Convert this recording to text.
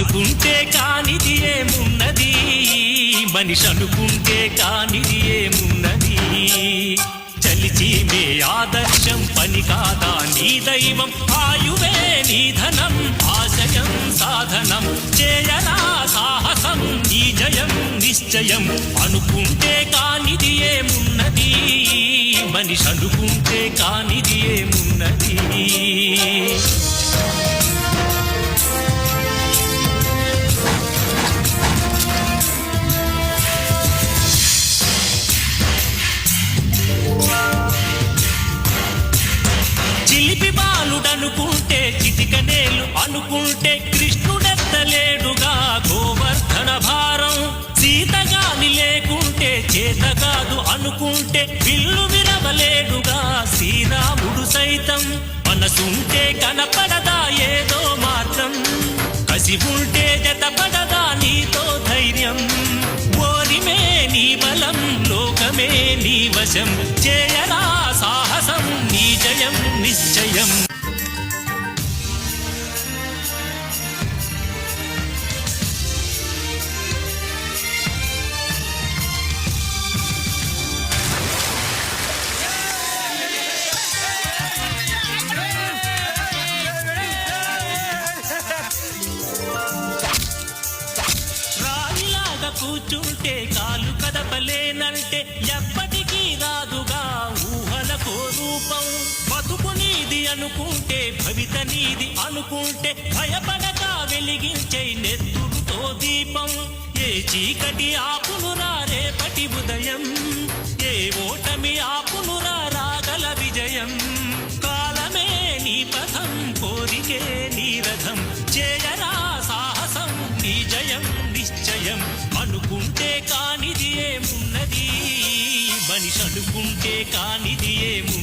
అనుకుంటే కానిది ఏమున్నది, మనిషి అనుకుంటే కానిది ఏమున్నది. చలిచి మే ఆదర్శం పని కాదా నీ దైవం, ఆయువే నీ ధనం ఆశయం సాధనం. చేయరా సాహసం నీ జయం నిశ్చయం. అనుకుంటే కానిది ఏమున్నది, మనిషి అనుకుంటే కానిది ఏమున్నది. చిలిపి బాలుడనుకుంటే చిటికనేలు అనుకుంటే కృష్ణుడెత్తలేడుగా గోవర్ధన భారం. సీతగాని లేకుంటే చేత కాదు అనుకుంటే విల్లు విరవలేడుగా శ్రీరాముడు సైతం. మనసుంటే కనపడదా ఏదో మార్గం, కసి ఉంటే జతపడదా నీతో ధైర్యం. ఓరిమే నీ బలం లోకమే నీ వశం, చేయరా సాహసం నీ జయం నిశ్చయం. రాయిలాగా కూర్చుంటే కాలు కదపలేనంటే ఎప్పటికీ రాదుగా ఊహలకో రూపం. బతుకు నీది అనుకుంటే భవిత నీది అనుకుంటే భయపడక వెలిగించే నెత్తురుతో దీపం. ఏ చీకటి ఆపునురా రేపటి ఉదయం, ఏ ఓటమి ఆపునురా రాగల విజయం. కాలమే నీ పథం కోరికే నీ రథం, చేయరా సాహసం నీ జయం నిశ్చయం. అనుకుంటే కానిది ఏమున్నది, మనిషి అనుకుంటే కానిది ఏమున్నది.